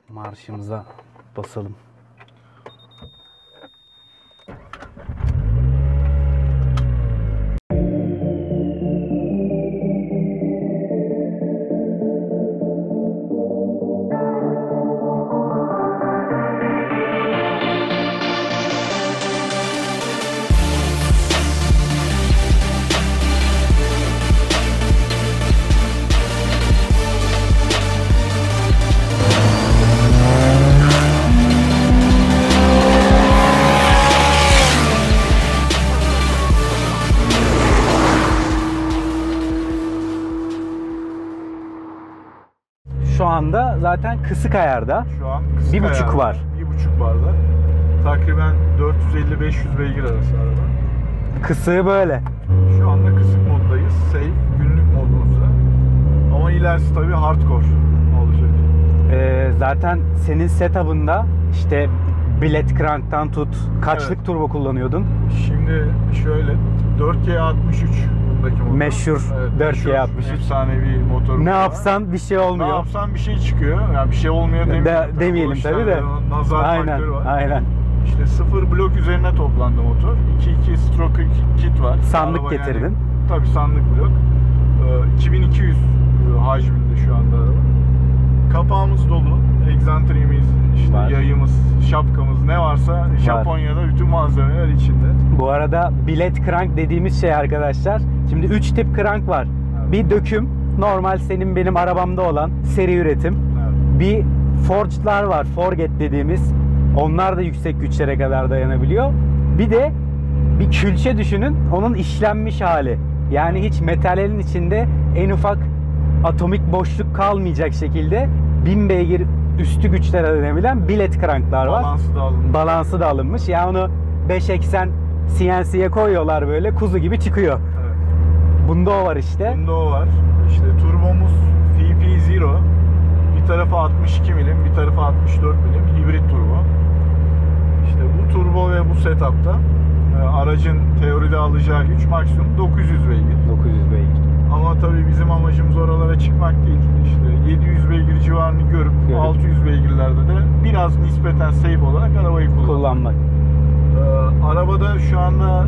Marşımıza basalım. Şu anda zaten kısık ayarda. Şu an kısık 1.5 ayarda, var. 1.5 barda. Takriben 450-500 beygir arası araba. Kısığı böyle. Şu anda kısık moddayız. Safe, günlük modumuzda. Ama ilerisi tabii hardcore olacak. Zaten senin setup'ında işte billet crank'tan tut. Kaçlık Evet. turbo kullanıyordun? Şimdi şöyle 4G63 bundaki motor. Meşhur 4G63. Efsanevi motor. Ne yapsan bir şey Ne olmuyor. yapsan bir şey çıkıyor. Yani bir şey olmuyor demeyelim. Demeyelim O tabii de. işlerde Nazar Aynen, faktörü var. aynen. İşte 0 blok üzerine toplandı motor. 2.2 stroke kit var. Sandık Araba getirdin. Yani, tabii sandık blok. 2200 hacminde şu anda araba. Kapağımız dolu. Egzantrimiz, işte Var. yayımız, şapkamız ne varsa Japonya'da bütün malzemeler içinde. Bu arada billet crank dediğimiz şey arkadaşlar. Şimdi 3 tip crank var. Evet. Bir döküm, normal senin benim arabamda olan seri üretim. Evet. Bir forged'lar var, forget dediğimiz. Onlar da yüksek güçlere kadar dayanabiliyor. Bir de bir külçe düşünün, onun işlenmiş hali. Yani hiç metallerin içinde en ufak atomik boşluk kalmayacak şekilde 1000 beygir üstü güçlere dayanabilen billet cranklar var. Balansı da alınmış. Balansı da alınmış. Yani onu 5 eksen CNC'ye koyuyorlar, böyle kuzu gibi çıkıyor. Evet. Bunda o var işte. Bunda o var. İşte turbomuz FP0. Bir tarafı 62 milim, bir tarafı 64 milim. Hibrit turbo. İşte bu turbo ve bu setup'ta aracın teoride alacağı güç maksimum 900 beygir. 900 beygir. Ama tabii bizim amacımız oralara çıkmak değil. İşte 700 beygir civarını görüp 600 beygirlerde de biraz nispeten safe olarak arabayı Kullanmak. Arabada şu anda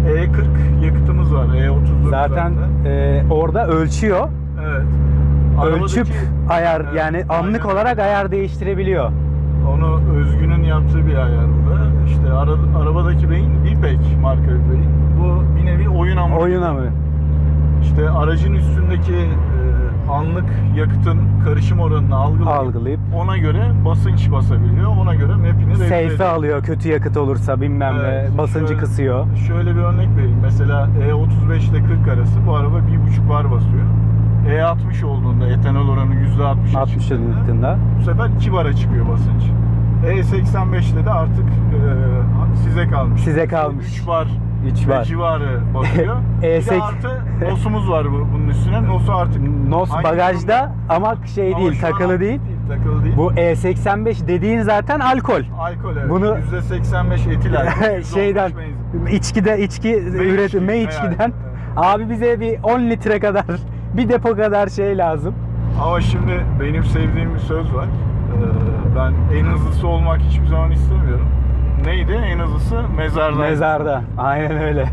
E40 yakıtımız var. E30 Zaten orada ölçüyor. Evet. Ölçüp ayar, Evet, yani anlık aynen. olarak ayar değiştirebiliyor. Onu Özgün'ün yaptığı bir ayar bu da. İşte arabadaki beyin Vipec marka bir beyin. Bu bir nevi oyun hamuru. Oyun hamuru. İşte aracın üstündeki anlık yakıtın karışım oranını algılayıp ona göre basınç basabiliyor. Ona göre map'ini Safe'e alıyor, kötü yakıt olursa bilmem Evet, ne, basıncı kısıyor. Şöyle bir örnek vereyim. Mesela E35 ile 40 arası bu araba 1.5 bar basıyor. E60 olduğunda etanol oranı %60'a 60 çıktığında çıktığında bu sefer 2 bara çıkıyor basınç. E85'te de artık size kalmış. Size kalmış. 3 bar 3 ve var. civarı basıyor. Bir de E8 artı NOS'umuz var bunun üstüne. NOS'u artık NOS hangi bagajda ama şey Ama değil, şu an takılı değil. Takılı değil. Bu E85 dediğin zaten alkol. Alkol evet. Bunu- %85 etil alkol. %15 Şeyden benzin. içki üretimi içki, içkiden. evet. Abi bize bir 10 litre kadar bir depo kadar şey lazım. Ama şimdi benim sevdiğim bir söz var. Ben en hızlısı olmak hiçbir zaman istemiyorum. Neydi? En hızlısı mezarda. Mezarda. Aynen öyle.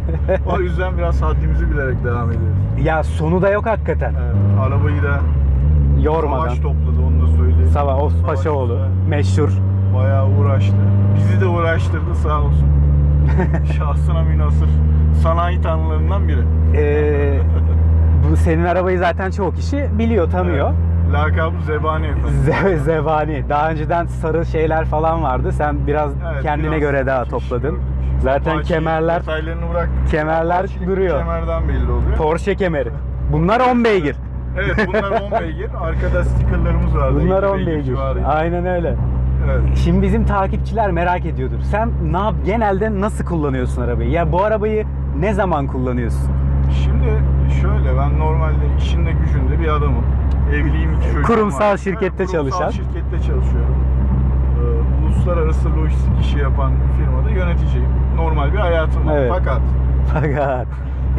O yüzden biraz haddimizi bilerek devam ediyoruz. Ya sonu da yok hakikaten. Evet, arabayı da Yormadan. Savaş topladı, onu da söyleyeyim. Savaş Ospaşaoğlu. Savaş Meşhur. bayağı uğraştı. Bizi de uğraştırdı sağ olsun. Şahsına münhasır sanayi tanrılarından biri. Bu senin arabayı zaten çok kişi biliyor, tanıyor. Evet. Lakabı Zebani efendim. Zebani. Daha önceden sarı şeyler falan vardı. Sen biraz Evet, kendine biraz göre daha iş topladın. gördük. Zaten Apache kemerler detaylarını bıraktık. kemerler Apache'lik duruyor. Kemerden belli oluyor. Porsche kemeri. Bunlar 10 beygir. Evet, bunlar 10 beygir. Arkada stikerlerimiz var. Bunlar 10 beygir. Aynen öyle. Evet. Şimdi bizim takipçiler merak ediyordur. Sen genelde nasıl kullanıyorsun arabayı? Ya bu arabayı ne zaman kullanıyorsun? Şimdi şöyle, ben normalde işinde gücünde bir adamım. Evliyim, 2 çocuğum var. Kurumsal şirkette çalışan. Kurumsal şirkette çalışıyorum. Uluslararası lojistik işi yapan bir firmada yöneticiyim. Normal bir hayatım var. Evet. Fakat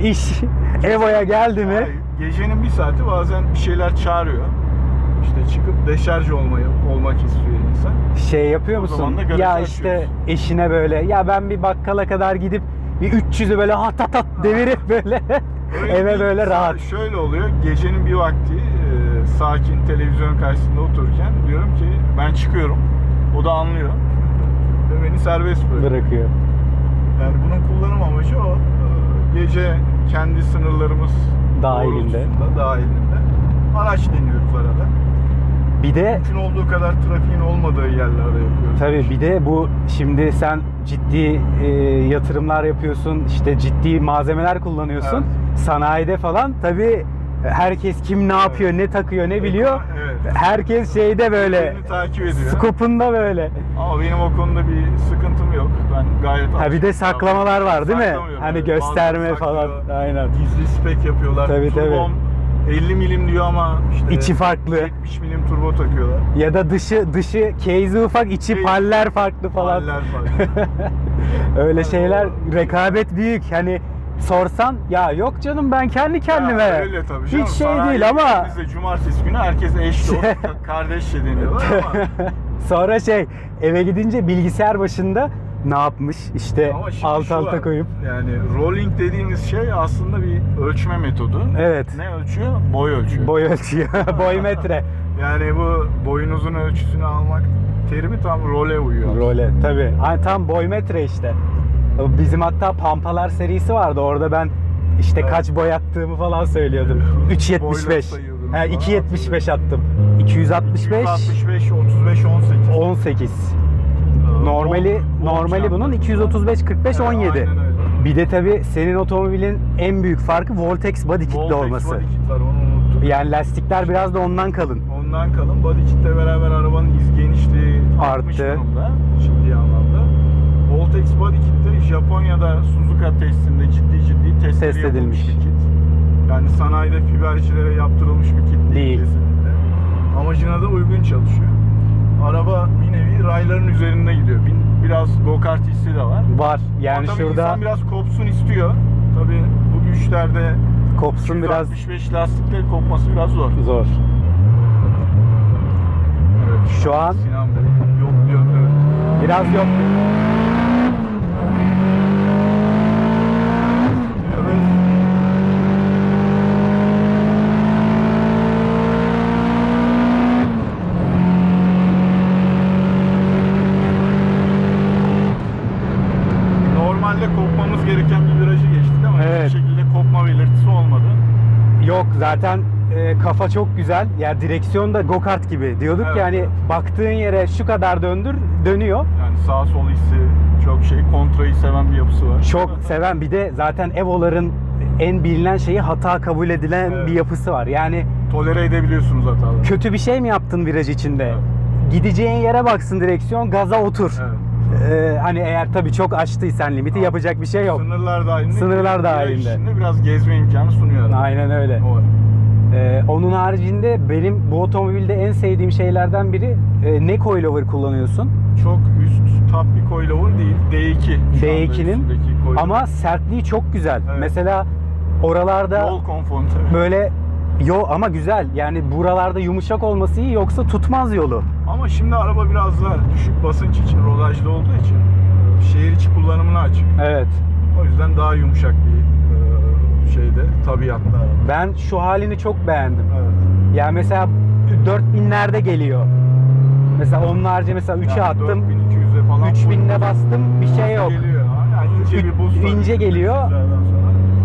iş Evo'ya geldi mi? hayır, gecenin bir saati bazen bir şeyler çağırıyor. İşte çıkıp deşarj olmak istiyor Şey yapıyor O musun? zaman da garajı Ya açıyoruz. işte eşine böyle ya ben bir bakkala kadar gidip bir 300'ü böyle hat hat hat devirip böyle eve değil. böyle rahat. Şöyle oluyor. Gecenin bir vakti sakin televizyon karşısında otururken diyorum ki ben çıkıyorum. O da anlıyor. Ve beni serbest Bırakıyor. Yani bunun kullanım amacı o. Gece kendi sınırlarımız Dahilinde. dahilinde araç deniyoruz arada. Bir de Mümkün olduğu kadar trafiğin olmadığı yerlerde yapıyoruz. tabii bir de bu şimdi sen ciddi yatırımlar yapıyorsun, işte ciddi malzemeler kullanıyorsun. Evet. Sanayide falan tabii herkes kim ne yapıyor, ne takıyor, ne biliyor. Evet. Herkes şeyde böyle Birbirini takip ediyor. skopunda böyle. Ama benim o konuda bir sıkıntım yok. Ben gayet Ha bir de saklamalar var değil mi? Saklamıyorum, Hani evet. gösterme Bazıları falan. saklıyor. Aynen. Gizli spek yapıyorlar. Tabii, Turbom 50 milim diyor ama işte İçi farklı. 70 milim turbo takıyorlar. Ya da dışı case'i ufak, içi Case- paller farklı falan. Haller farklı. Öyle şeyler, rekabet büyük. Hani sorsan ya yok canım ben kendi kendime. Ya öyle tabii canım. Hiç şey Sanayi değil ama Bizde cumartesi günü herkes eş dost, kardeşçe deniyorlar ama sonra eve gidince bilgisayar başında ne yapmış işte Ama şimdi alt şu alta var, koyup. yani rolling dediğimiz şey aslında bir ölçme metodu. Evet. Ne ölçüyor? Boy ölçüyor. Boy ölçüyor. Boy metre. Yani bu boyunuzun ölçüsünü almak terimi tam role uyuyor. Role tabii. Hani tam boy metre işte. Bizim hatta Pampalar serisi vardı. Orada ben işte Evet. kaç boy attığımı falan söylüyordum. Boyla 3.75. sayıyordunuz He falan, 2.75 attım. 265 165, 35, 18. 18. Normali bunun 235 45 17. Aynen öyle. Bir de tabii senin otomobilin en büyük farkı Voltex body kitli Voltex olması. body kit var, onu unuttum. Yani lastikler biraz da ondan kalın. Ondan kalın. Body kitle beraber arabanın iz genişliği artmış Arttı. durumda. Ciddi anlamda. Voltex body kitle Japonya'da Suzuka testinde ciddi test Test yapılmış edilmiş. bir kit. Yani sanayide fibercilere yaptırılmış bir kit Değil. kesinlikle. Amacına da uygun çalışıyor. Araba bir nevi rayların üzerinde gidiyor. Biraz go-kart hissi de var. Var. Yani Ama tabii şurada insan biraz kopsun istiyor. Tabii bu güçlerde kopsun biraz 165 lastikle kopması biraz zor. zor. Evet, Şu an Sinan Bey yok diyor. Evet. biraz yok. Evet. Normalde kopmamız gereken bir virajı geçtik ama Evet. hiçbir şekilde kopma belirtisi olmadı. Yok zaten kafa çok güzel. Ya direksiyon da go-kart gibi. Diyorduk Evet, ki hani evet. baktığın yere şu kadar döndür dönüyor. Yani sağ sol hissi çok kontrayı seven bir yapısı var. Çok seven bir de zaten Evo'ların en bilinen şeyi hata kabul edilen Evet. bir yapısı var. Yani Tolere edebiliyorsunuz hataları. kötü bir şey mi yaptın viraj içinde? Evet. Gideceğin yere baksın direksiyon, gaza otur. Evet. Hani eğer tabii çok açtıysan limiti yapacak bir şey yok. Sınırlar dahilinde. Sınırlar viraj dahilinde. içinde biraz gezme imkanı sunuyor. Aynen öyle. O var. Onun haricinde benim bu otomobilde en sevdiğim şeylerden biri ne coilover kullanıyorsun? Çok üst top bir coilover değil. D2. şu anda D2'nin üstündeki coilover. ama sertliği çok güzel. Evet. Mesela oralarda yol konforu tabii. böyle ama güzel. Yani buralarda yumuşak olması iyi yoksa tutmaz yolu. Ama şimdi araba biraz da düşük basınç için, rodajda olduğu için şehir içi kullanımına açık. Evet. O yüzden daha yumuşak bir şeyde, tabiatta araba. Ben şu halini çok beğendim. Evet. Yani mesela 4000'lerde geliyor. Mesela onun harici mesela 3'e Yani attım. 4200'e falan. 3000'de bastım bir şey yok. Geliyor. Yani ince bir boost var. İnce geliyor. 300'lerden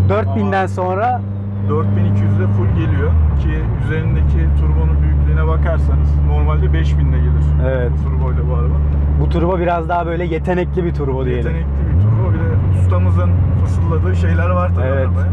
sonra. 4000'den sonra 4200'de full geliyor ki üzerindeki turbonun büyüklüğüne bakarsanız normalde 5000'de gelir. Evet. Bu turboyla bu araba. bu turbo biraz daha böyle yetenekli bir turbo diyelim. Yetenekli bir turbo. Bir de ustamızın fısıldadığı şeyler var tabii Evet. arabaya.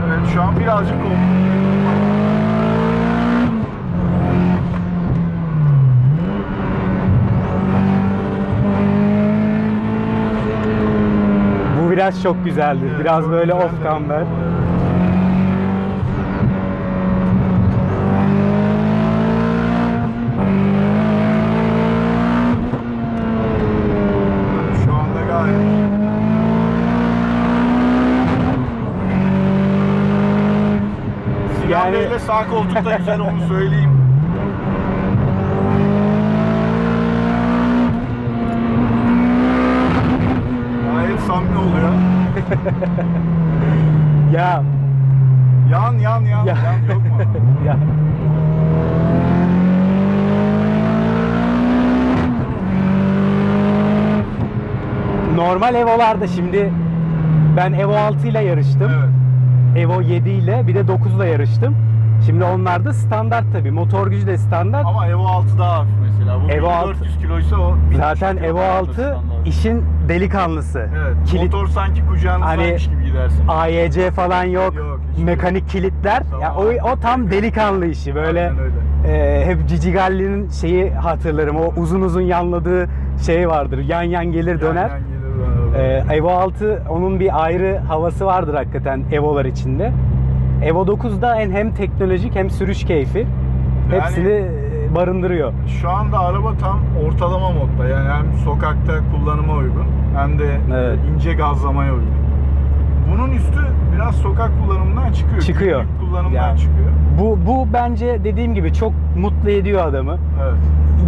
Evet şu an birazcık oldu. Bu viraj çok güzeldi. Evet, Biraz çok böyle güzel off de. camber. sağ koltukta güzel, onu söyleyeyim. Gayet samimi oluyor. Ya Yan Ya. yok mu? ya normal Evo'larda şimdi ben Evo 6 ile yarıştım. Evet. Evo 7 ile bir de 9 ile yarıştım. Şimdi onlar da standart tabii. Motor gücü de standart. Ama Evo 6 daha hafif mesela. Bu Evo 1400 kiloysa o 1300 Zaten kilo Evo falan da 6 standart. işin delikanlısı. Evet. Kilit, Motor sanki kucağınızdaymış Hani gibi gidersin. AYC falan yok. Yok, hiç Mekanik kilitler. Tamam. Ya o tam delikanlı işi. Böyle Aynen öyle. hep Cici Galli'nin şeyi hatırlarım. O uzun yanladığı şey vardır. Yan gelir döner. Yan gelir, Evo 6 onun bir ayrı havası vardır hakikaten Evo'lar içinde. Evo 9'da hem teknolojik hem sürüş keyfi hepsini barındırıyor. Şu anda araba tam ortalama modda. Yani hem sokakta kullanıma uygun hem de Evet. ince gazlamaya uygun. Bunun üstü biraz sokak kullanımından çıkıyor. Günlük kullanımdan Ya. çıkıyor. Bu bence dediğim gibi çok mutlu ediyor adamı. Evet.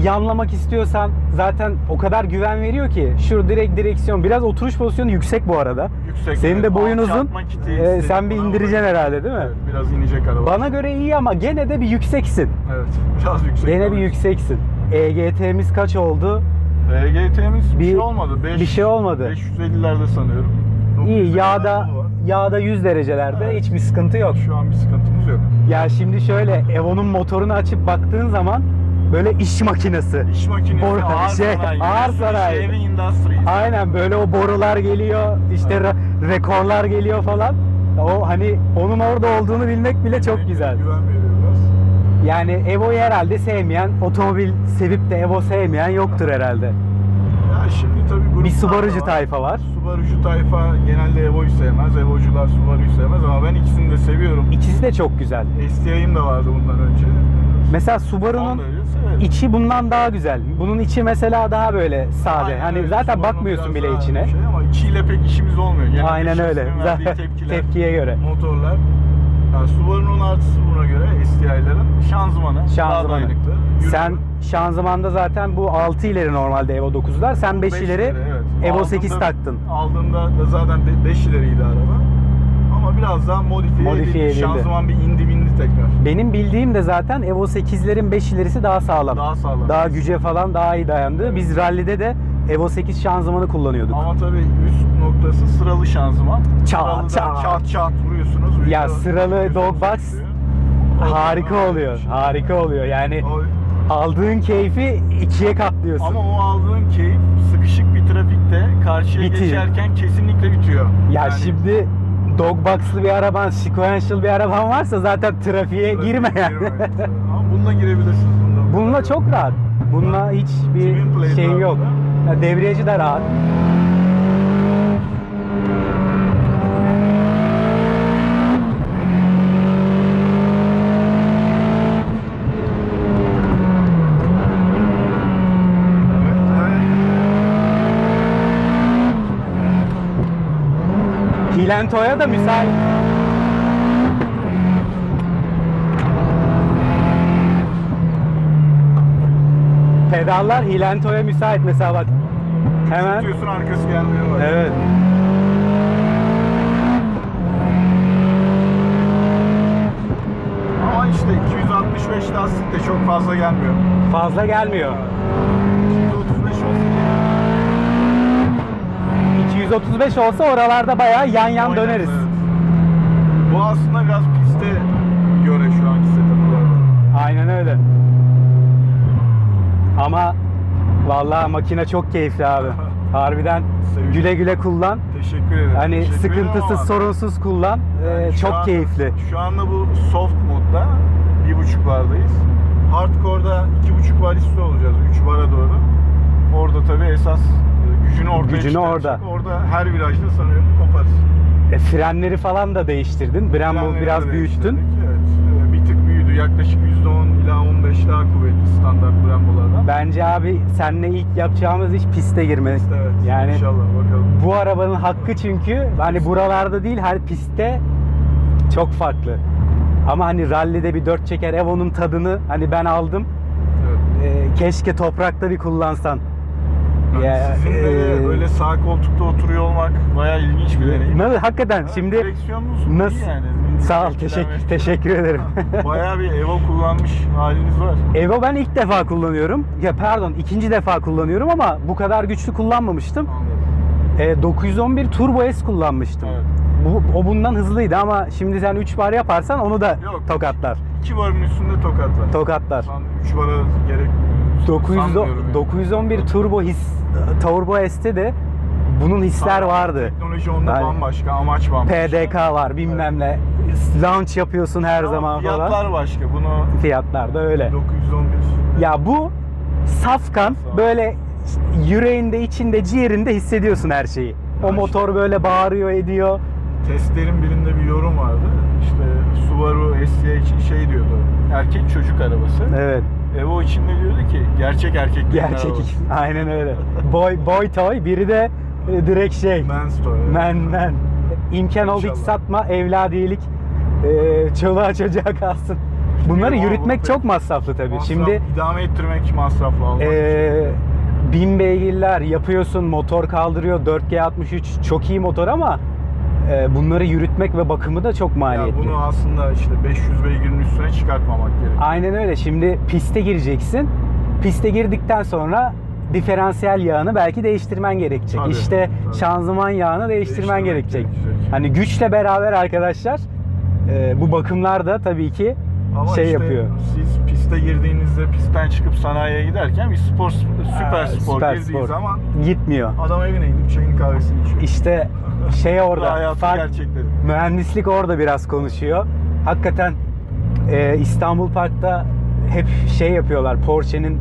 Yanlamak istiyorsan zaten o kadar güven veriyor ki şu direksiyon biraz oturuş pozisyonu yüksek bu arada. Yüksek. Senin de boyun Alt uzun. çarpma kiti istedim Sen bir buna. indireceksin herhalde değil mi? Evet, biraz inecek araba. Bana göre iyi ama gene de bir yükseksin. Evet. Biraz yüksek. Gene bir tabii. yükseksin. EGT'miz kaç oldu? EGT'miz bir Bir- şey olmadı. bir şey olmadı. 550'lerde sanıyorum. İyi 950'lerde yağda bu var. yağda 100 derecelerde Evet. hiçbir sıkıntı yok. Şu an bir sıkıntımız yok. Ya şimdi şöyle Evo'nun motorunu açıp baktığın zaman böyle iş makinesi. İş makinesi, Boru- ağır şey, sanayi. ağır Mitsubishi sanayi. Heavy Industries. Aynen böyle o borular geliyor, işte rekorlar geliyor falan. O hani onun orada olduğunu bilmek bile çok güzel. Güven veriyor biraz. Yani Evo'yu herhalde sevmeyen, otomobil sevip de Evo sevmeyen yoktur herhalde. Ya şimdi tabii gruplar Bir Subaru'cu da var. tayfa var. Subaru'cu tayfa genelde Evo'yu sevmez. Evo'cular Subaru'yu sevmez ama ben ikisini de seviyorum. İkisi de çok güzel. STI'm de vardı bundan önce. Mesela Onu Subaru'nun da öyle severim. içi bundan daha güzel. Bunun içi mesela daha böyle sade. Aynen Hani öyle. zaten Subaru'nun bakmıyorsun biraz bile daha içine. Şey ama içiyle pek işimiz olmuyor. Genelde Aynen öyle. şahsının verdiği Zaten tepkiler, tepkiye göre. motorlar. Yani Subaru'nun artısı buna göre STI'lerin şanzımanı. Daha Şanzımanı. dayanıklı. Sen şanzımanda zaten bu 6 ileri normalde Evo 9'lar. Sen 5 ileri evet. Evo 8 Aldığımda- taktın. Aldığımda da zaten 5 ileriydi araba. Ama biraz daha modifiye edildi. Şanzıman bir indi bindi tekrar. Benim bildiğim de zaten Evo 8'lerin 5 ilerisi daha sağlam. Daha sağlam. Daha güce falan daha iyi dayandı. Biz rallide de Evo 8 şanzımanı kullanıyorduk. Ama tabii üst noktası sıralı şanzıman. Çat, Sıralıdan çat. çat vuruyorsunuz. Ya Video- sıralı gözünüzü dog box çekiyor. harika Aynen oluyor. öyle. Harika oluyor. Yani O- aldığın keyfi ikiye katlıyorsun. Ama o aldığın keyif sıkışık bir trafikte karşıya Bitiyor. geçerken kesinlikle bitiyor. Ya Yani şimdi dog box'lı bir araban, sequential bir araban varsa zaten trafiğe girme yani. Ama bununla girebilirsiniz. Bununla çok rahat. Bununla hiçbir Twin plate şey var yok. burada. Ya debriyajı da rahat. Evet, evet. Hilento'ya da müsait. Pedallar Hilento'ya müsait mesela bak. Hemen. Tutuyorsun, arkası gelmeye başlıyor. Evet. Ama işte 265 lastik de çok fazla gelmiyor. Fazla gelmiyor. 235 olsa 235 olsa oralarda bayağı yan oynarız, döneriz. evet. Bu aslında biraz piste göre şu anki setup'ı. Aynen öyle. Ama vallahi makine çok keyifli abi. Harbiden Sevdim. güle güle kullan. Teşekkür ederim. Hani Teşekkür ederim sıkıntısız, ama sorunsuz kullan. yani şu Çok an- keyifli. Şu anda bu soft modda 1.5'lardayız. Hardcore'da 2.5 bar üstü olacağız 3 bara doğru. Orada tabii esas gücünü ortaya Gücünü çıkaracak. orada. Orada her virajda sanıyorum koparız. Frenleri falan da değiştirdin. Brembo Frenleri biraz de büyüttün. değiştirdik, evet. Bir tık büyüdü. Yaklaşık %10 ila 15 daha kuvvetli standart Brembo'lardan. Bence abi seninle ilk yapacağımız iş piste girmek. Evet. Yani İnşallah bakalım. bu arabanın hakkı çünkü hani buralarda değil her pistte çok farklı. Ama hani rallide bir 4 çeker Evo'nun tadını hani ben aldım. Evet. Keşke toprakta bir kullansan. Yani Ya, sizin de böyle sağ koltukta oturuyor olmak bayağı ilginç bir deneyim. Hakikaten şimdi Direksiyonunuz nasıl? iyi yani. Sağ ol, Etkilenme. teşekkür ederim. Bayağı bir Evo kullanmış haliniz var. Evo ben ilk defa kullanıyorum. Ya pardon, ikinci defa kullanıyorum ama bu kadar güçlü kullanmamıştım. Anladım. 911 Turbo S kullanmıştım. Evet. O bundan hızlıydı ama şimdi sen 3 bar yaparsan onu da Yok. tokatlar. 2 barın üstünde tokatlar. Tokatlar. 3 bara gerek 911 Turbo S'te de bunun hisler vardı. Teknoloji onda Yani bambaşka, amaç bambaşka. PDK var, bilmem ne. Launch yapıyorsun her Ama zaman fiyatlar falan. başka. Bunu Fiyatlar da öyle. 911. Ya bu safkan, böyle yüreğinde, içinde, ciğerinde hissediyorsun her şeyi. O Ya motor böyle bağırıyor, ediyor. Testlerin birinde bir yorum vardı. İşte Subaru SCA için şey diyordu. Erkek çocuk arabası. Evet. Evo içinde diyordu ki gerçek erkeklerin Gerçek. arabası. Aynen öyle. Boy toy, biri de direkt şey. Man's toy. Men. İmkan oldu hiç İnşallah. satma, evladiyelik çoluğa çocuğa kalsın. Bunları Bilmiyorum ama yürütmek bu çok masraflı tabii. Masraf, Şimdi idame ettirmek masraflı. Almak için. 1000 beygirler yapıyorsun, motor kaldırıyor, 4G63 çok iyi motor ama bunları yürütmek ve bakımı da çok Ya maliyetli. bunu aslında işte 500 beygirin üstüne çıkartmamak gerekiyor. Aynen öyle. Şimdi piste gireceksin. Piste girdikten sonra diferansiyel yağını belki değiştirmen gerekecek. Tabii, işte tabii. şanzıman yağını değiştirmen Değiştirmek gerekecek. gerekecek. Hani güçle beraber arkadaşlar bu bakımlar da tabii ki Ama şey işte yapıyor. siz piste girdiğinizde pistten çıkıp sanayiye giderken bir süper spor girdiği zaman gitmiyor. adam evine gidip çayını kahvesini içiyor. İşte şey Bu da orada hayatın gerçekleri. mühendislik orada biraz konuşuyor. Hakikaten İstanbul Park'ta hep şey yapıyorlar. Porsche'nin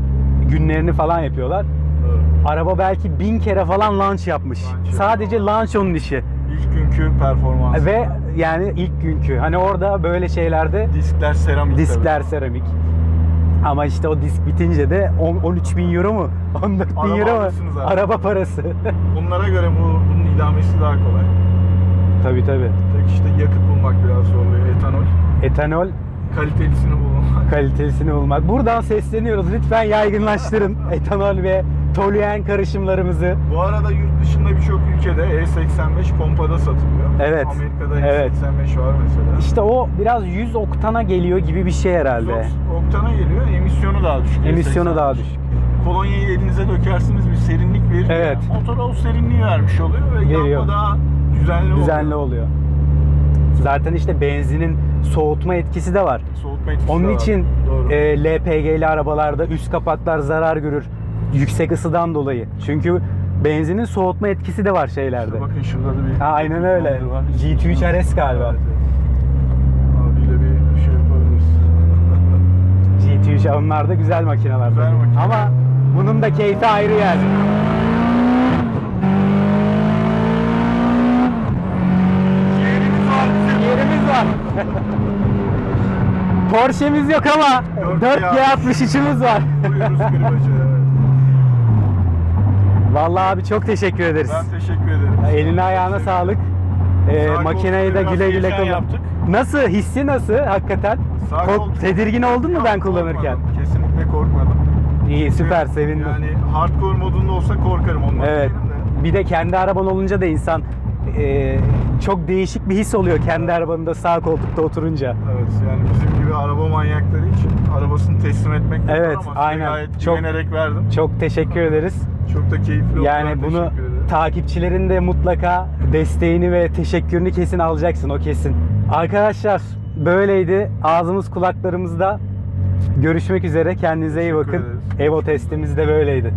günlerini falan yapıyorlar. Doğru. Araba belki 1000 kere falan launch yapmış. Launch Sadece yapıyor. launch onun işi. İlk günkü performans. Ve yani ilk günkü. Hani orada böyle şeylerde Diskler seramik. diskler tabii. seramik. Ama işte o disk bitince de 13 bin euro mu? 14 bin Araba euro mu? alırsınız abi. Araba parası. Bunlara göre bunun idamesi daha kolay. Tabii. Tek işte yakıt bulmak biraz zorluyor. Etanol. Etanol Kalitelisini bulmak. kalitesini bulmak. Buradan sesleniyoruz. Lütfen yaygınlaştırın etanol ve toluen karışımlarımızı. Bu arada yurt dışında birçok ülkede E85 pompada satılıyor. Evet. Amerika'da Evet. E85 var mesela. İşte o biraz 100 oktana geliyor gibi bir şey herhalde. Oktana geliyor, emisyonu daha düşük. Emisyonu E85. daha düşük. Kolonyayı elinize dökersiniz, bir serinlik verir. Evet. Motora o serinliği vermiş oluyor ve Veriyor. yanma daha düzenli oluyor. Zaten işte benzinin soğutma etkisi de var. Soğutma etkisi Onun de var. için Doğru. LPG'li arabalarda üst kapaklar zarar görür. Yüksek ısıdan dolayı. Çünkü benzinin soğutma etkisi de var şeylerde. İşte bakın şurada da bir... Aynen öyle. var. GT3 RS galiba. Evet, evet. Abiyle bir şey yapabiliriz. GT3 onlar da güzel makineler. Güzel makine. Ama bunun da keyfi ayrı yani. Yerimiz var. Porsche'miz yok ama 4G63'ümüz var. Buyuruz Gülbaşı. Evet. Vallahi abi çok teşekkür ederiz. Ben teşekkür ederim. Eline ayağına sağlık. Sağ Makineyi de koltukta güle biraz güle heyecan kullan. yaptık. Nasıl? Hissi nasıl hakikaten? Sağ koltuk- Tedirgin oldun mu Yok, ben kullanırken? korkmadım. Kesinlikle korkmadım. İyi, süper, sevindim. Yani hardcore modunda olsa korkarım ondan. Evet. değilim de. Bir de kendi araban olunca da insan çok değişik bir his oluyor kendi arabanında sağ koltukta oturunca. Evet, yani bizim gibi araba manyakları için arabasını teslim etmek de Evet, zor ama aynen. gayet Çok- güvenerek verdim. Çok teşekkür ederiz. Çok da keyifli oldu. Yani Ben bunu teşekkür ederim. takipçilerin de mutlaka desteğini ve teşekkürünü kesin alacaksın, o kesin. Arkadaşlar böyleydi. Ağzımız kulaklarımızda. Görüşmek üzere. Kendinize iyi Teşekkür bakın. ederiz. Evo testimiz de böyleydi.